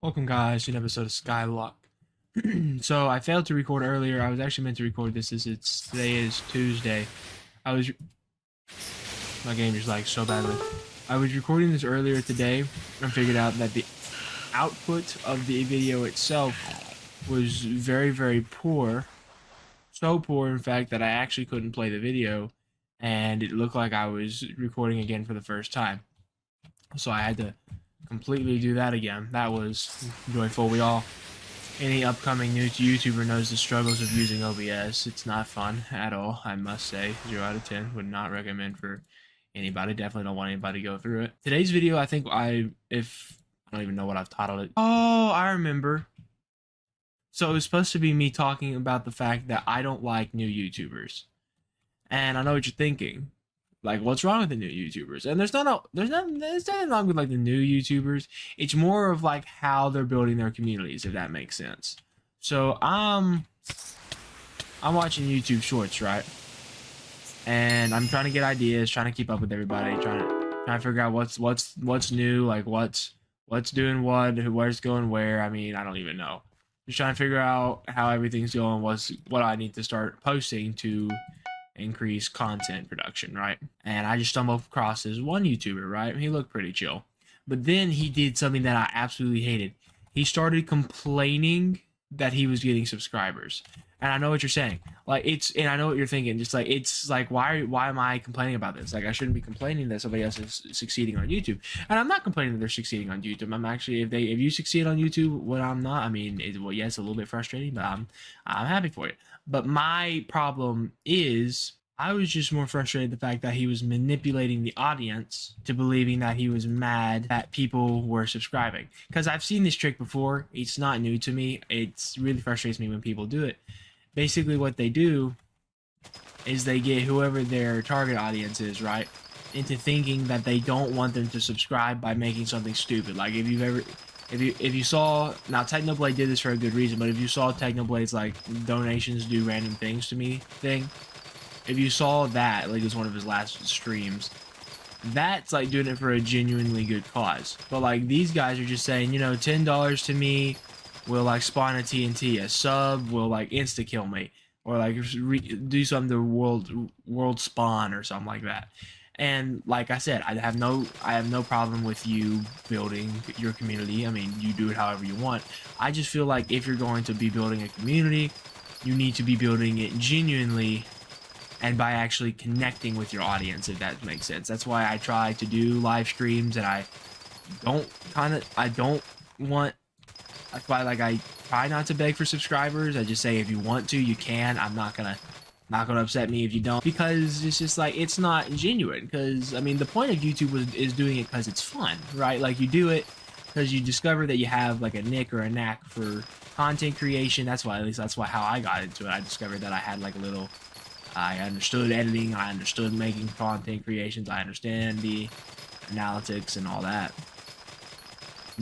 Welcome, guys, to an episode of Skylock. So I failed to record earlier. I was actually meant to record this as today is Tuesday. I was My game just lagged so badly. I was recording this earlier today and figured out that the output of the video itself was very poor. So poor, in fact, that I actually couldn't play the video, and it looked like I was recording again for the first time. So I had to completely do that again. That was joyful. Any upcoming new YouTuber knows the struggles of using OBS. It's not fun at all, I must say. 0 out of 10. Would not recommend for anybody. Definitely don't want anybody to go through it. Today's video, I don't even know what I've titled it. Oh, I remember. So it was supposed to be me talking about the fact that I don't like new YouTubers. And I know what you're thinking. Like, what's wrong with the new YouTubers? And there's nothing wrong with like the new YouTubers. It's more of like how they're building their communities, if that makes sense. So I'm watching YouTube Shorts, right? And I'm trying to get ideas, trying to keep up with everybody, trying to figure out what's new, like what's doing where's going where. I mean, I don't even know. Just trying to figure out how everything's going, what I need to start posting to increase content production, right? And I just stumbled across this one YouTuber, right? He looked pretty chill. But then he did something that I absolutely hated. He started complaining that he was getting subscribers. And I know what you're saying. And I know what you're thinking. Just like, it's like, why am I complaining about this? Like, I shouldn't be complaining that somebody else is succeeding on YouTube. And I'm not complaining that they're succeeding on YouTube. I'm actually, if you succeed on YouTube when I'm not, I mean, yeah, it's a little bit frustrating, but I'm happy for it. But my problem is I was just more frustrated the fact that he was manipulating the audience to believing that he was mad that people were subscribing. Because I've seen this trick before. It's not new to me. It really frustrates me when people do it. Basically, what they do is they get whoever their target audience is, right, into thinking that they don't want them to subscribe by making something stupid. Like if you saw, now Technoblade did this for a good reason, but if you saw Technoblade's like donations do random things to me thing, if you saw that, like it was one of his last streams, that's like doing it for a genuinely good cause. But like these guys are just saying, $10 to me will like spawn a TNT, a sub will like insta kill me, or like do something to world spawn or something like that. And like I said, I have no problem with you building your community. I mean, you do it however you want. I just feel like if you're going to be building a community, you need to be building it genuinely and by actually connecting with your audience, if that makes sense. That's why I try to do live streams, and I don't want, that's why like I try not to beg for subscribers. I just say if you want to, you can. I'm not gonna upset me if you don't, because it's just like it's not genuine. Because I mean, the point of YouTube is doing it because it's fun, right? Like you do it because you discover that you have like a nick or a knack for content creation. That's why, at least that's why how I got into it. I discovered that I had like a little, I understood editing, I understood making content creations, I understand the analytics and all that.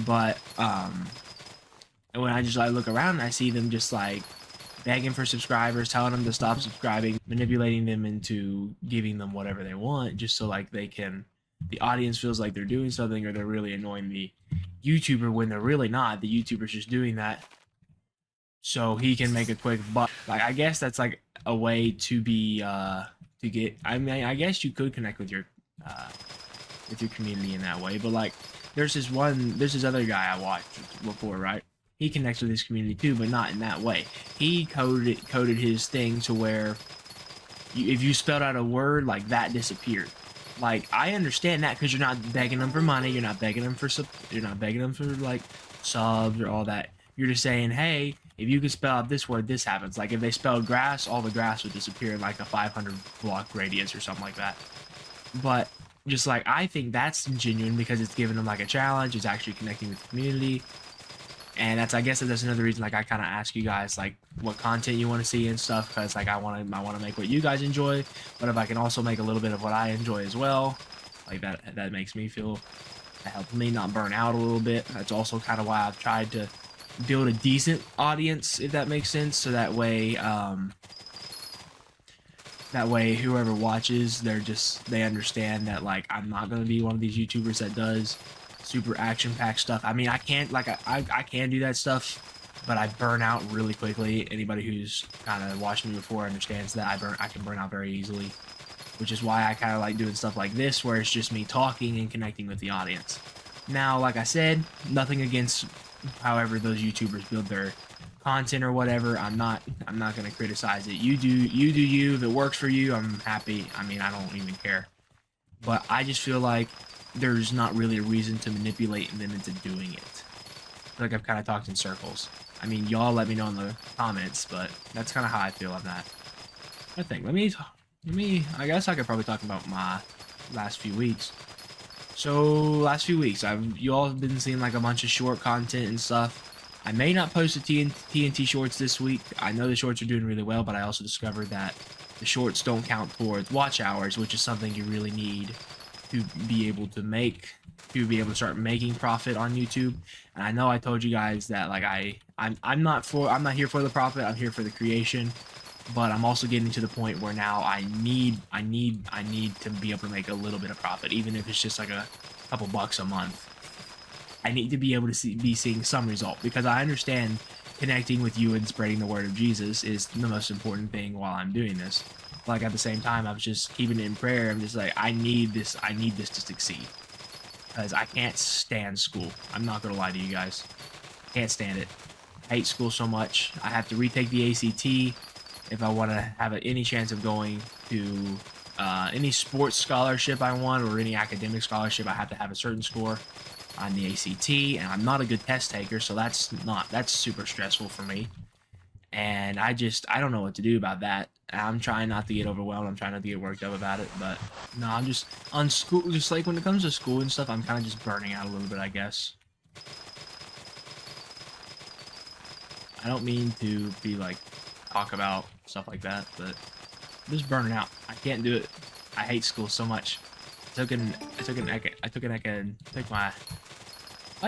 But when I just like look around and I see them just like begging for subscribers, telling them to stop subscribing, manipulating them into giving them whatever they want, just so like the audience feels like they're doing something, or they're really annoying the YouTuber when they're really not. The YouTuber's just doing that so he can make a quick buck. Like, I guess that's like a way to be to get, I mean, I guess you could connect with your community in that way. But like there's this other guy I watched before, right? He connects with his community too, but not in that way. He coded his thing to where if you spelled out a word, like that disappeared. Like, I understand that because you're not begging them for money, you're not begging them for like subs or all that. You're just saying, hey, if you can spell out this word, this happens. Like if they spelled grass, all the grass would disappear in like a 500 block radius or something like that. But just like, I think that's genuine because it's giving them like a challenge. It's actually connecting with the community. And I guess that's another reason, like, I kind of ask you guys like what content you want to see and stuff, because like I want to make what you guys enjoy, but if I can also make a little bit of what I enjoy as well, like that makes me feel, that helps me not burn out a little bit. That's also kind of why I've tried to build a decent audience, if that makes sense, so that way whoever watches, they understand that like I'm not going to be one of these YouTubers that does super action-packed stuff. I mean, I can't like I can do that stuff, but I burn out really quickly. Anybody who's kind of watched me before understands that I can burn out very easily, which is why I kind of like doing stuff like this, where it's just me talking and connecting with the audience. Now, like I said, nothing against however those YouTubers build their content or whatever. I'm not gonna criticize it. You do you. If it works for you, I'm happy. I mean, I don't even care. But I just feel like there's not really a reason to manipulate them into doing it. I feel like I've kind of talked in circles. I mean, y'all let me know in the comments, but that's kind of how I feel on that. I think. Let me. I guess I could probably talk about my last few weeks. So last few weeks, you all have been seeing like a bunch of short content and stuff. I may not post the TNT shorts this week. I know the shorts are doing really well, but I also discovered that the shorts don't count towards watch hours, which is something you really need to be able to start making profit on YouTube. And I know I told you guys that like I'm not here for the profit. I'm here for the creation. But I'm also getting to the point where now I need to be able to make a little bit of profit, even if it's just like a couple bucks a month. I need to be able to be seeing some result, because I understand connecting with you and spreading the word of Jesus is the most important thing while I'm doing this. Like at the same time, I was just keeping it in prayer. I'm just like, I need this to succeed, because I can't stand school. I'm not gonna lie to you guys, can't stand it. I hate school so much. I have to retake the ACT if I want to have any chance of going to any sports scholarship I want, or any academic scholarship. I have to have a certain score on the ACT, and I'm not a good test taker, so that's super stressful for me. And I don't know what to do about that. I'm trying not to get overwhelmed. I'm trying not to get worked up about it, but no, I'm just on school. Just like when it comes to school and stuff, I'm kind of just burning out a little bit, I guess. I don't mean to be like talk about stuff like that, but I'm just burning out. I can't do it. I hate school so much. I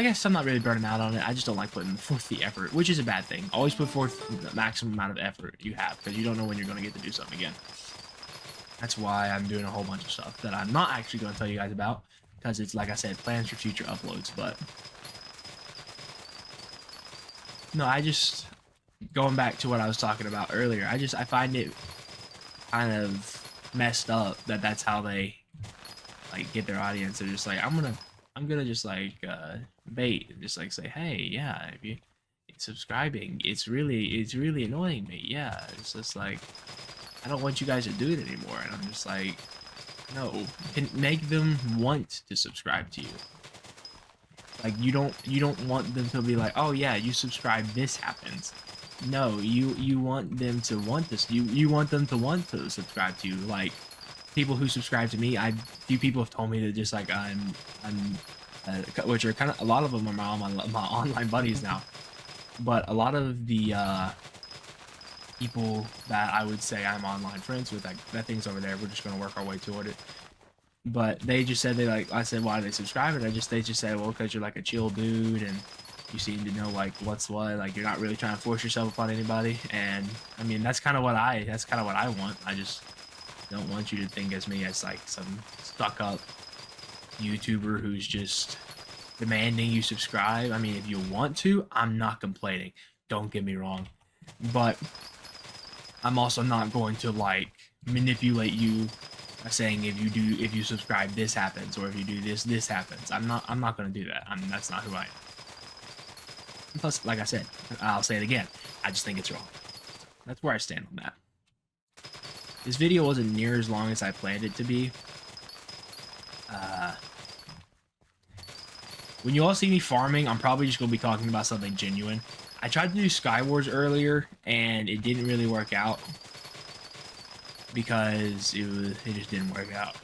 guess I'm not really burning out on it. I just don't like putting forth the effort, which is a bad thing. Always put forth the maximum amount of effort you have, because you don't know when you're going to get to do something again. That's why I'm doing a whole bunch of stuff that I'm not actually going to tell you guys about, because it's, like I said, plans for future uploads. But no, going back to what I was talking about earlier, I find it kind of messed up that that's how they like get their audience. They're just like, I'm gonna just like bait and just like say, hey, yeah, if you subscribing, it's really annoying me. Yeah, it's just like, I don't want you guys to do it anymore. And I'm just like, no, can make them want to subscribe to you. Like you don't want them to be like, oh yeah, you subscribe, this happens. No, you want them to want this. You want them to want to subscribe to you. Like people who subscribe to me, few people have told me that just like which are kind of, a lot of them are my online buddies now. But a lot of the people that I would say I'm online friends with, like that thing's over there. We're just gonna work our way toward it. But they just said I said, why do they subscribe? And they just said, well, because you're like a chill dude and you seem to know like what's what, like you're not really trying to force yourself upon anybody. And I mean, that's kind of what I want. I just don't want you to think as me as like some stuck up YouTuber who's just demanding you subscribe. I mean, if you want to, I'm not complaining, don't get me wrong, but I'm also not going to like manipulate you by saying if you subscribe, this happens, or if you do this happens. I'm not going to do that. That's not who I am. Plus, like I said, I'll say it again, I just think it's wrong. That's where I stand on that. This video wasn't near as long as I planned it to be. When you all see me farming, I'm probably just going to be talking about something genuine. I tried to do Skywars earlier, and it didn't really work out, because it just didn't work out.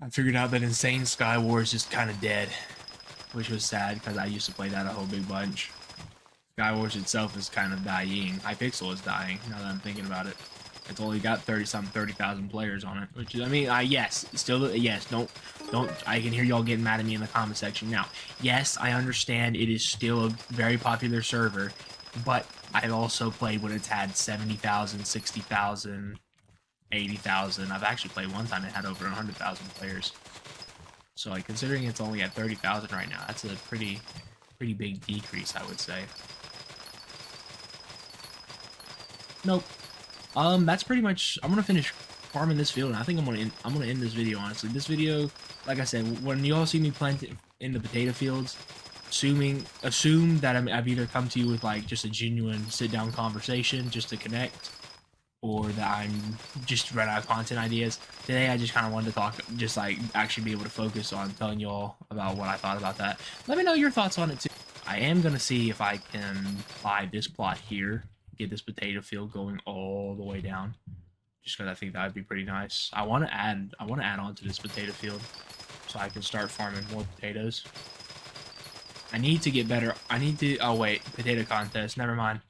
I figured out that Insane Skywars is just kind of dead, which was sad, because I used to play that a whole big bunch. Skywars itself is kind of dying. Hypixel is dying, now that I'm thinking about it. It's only got 30,000 players on it, which is, I mean, yes, still, yes, don't, I can hear y'all getting mad at me in the comment section. Now, yes, I understand it is still a very popular server, but I've also played when it's had 70,000, 60,000, 80,000. I've actually played one time it had over 100,000 players. So like considering it's only at 30,000 right now, that's a pretty big decrease, I would say. Nope. That's pretty much. I'm gonna finish farming this field, and I think I'm gonna end this video. Honestly, this video, like I said, when you all see me plant in the potato fields, assume that I've either come to you with like just a genuine sit down conversation just to connect, or that I'm just run out of content ideas. Today, I just kind of wanted to talk, just like actually be able to focus on telling you all about what I thought about that. Let me know your thoughts on it too. I am gonna see if I can buy this plot here, get this potato field going all the way down, just because I think that would be pretty nice. I want to add on to this potato field so I can start farming more potatoes. I need to get better. I need to. Oh wait, potato contest. Never mind.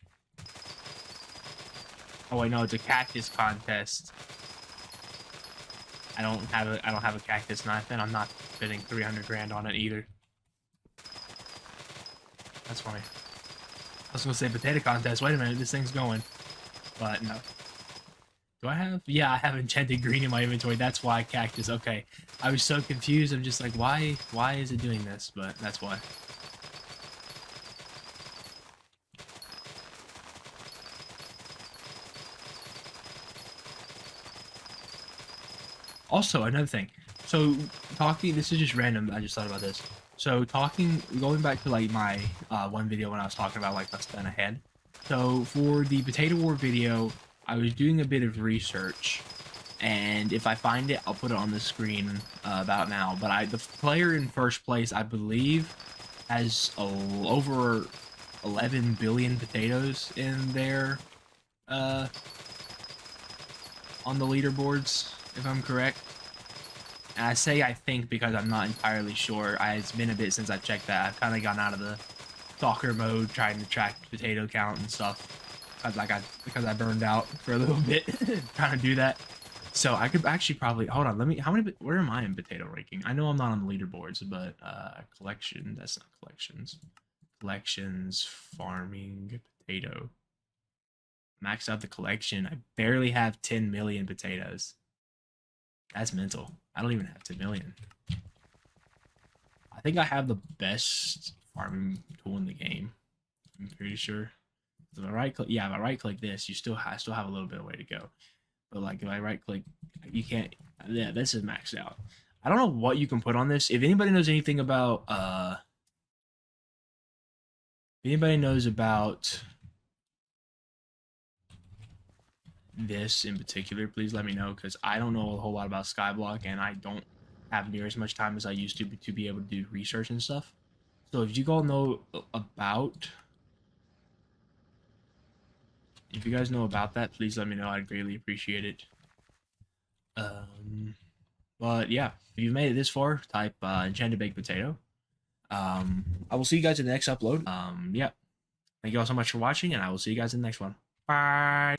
Oh wait, no, it's a cactus contest. I don't have a cactus knife, and I'm not spending 300 grand on it either. That's funny. I was gonna say potato contest. Wait a minute, this thing's going, but no. Do I have? Yeah, I have enchanted green in my inventory. That's why cactus. Okay, I was so confused. I'm just like, why is it doing this? But that's why. Also, another thing. So talking. This is just random. I just thought about this. So going back to like my one video when I was talking about like let's plan ahead. So for the Potato War video, I was doing a bit of research, and if I find it, I'll put it on the screen about now. But the player in first place, I believe, has over 11 billion potatoes in there on the leaderboards, if I'm correct. And I say I think because I'm not entirely sure. It's been a bit since I checked that. I've kind of gone out of the stalker mode trying to track potato count and stuff because I burned out for a little bit trying to do that. So I could actually probably hold on. Where am I in potato ranking? I know I'm not on the leaderboards, but collection. That's not collections. Collections, farming, potato. Maxed out the collection. I barely have 10 million potatoes. That's mental. I don't even have 10 million. I think I have the best farming tool in the game. I'm pretty sure. If I right click, yeah, if I right click this, I still have a little bit of way to go. But like if I right click, you can't. Yeah, this is maxed out. I don't know what you can put on this. If anybody knows anything about, this in particular, please let me know, because I don't know a whole lot about Skyblock, and I don't have near as much time as I used to be able to do research and stuff. So if you all know about, if you guys know about that, please let me know. I'd greatly appreciate it. But yeah, if you've made it this far, type enchanted baked potato. I will see you guys in the next upload. Yeah, thank you all so much for watching, and I will see you guys in the next one. Bye.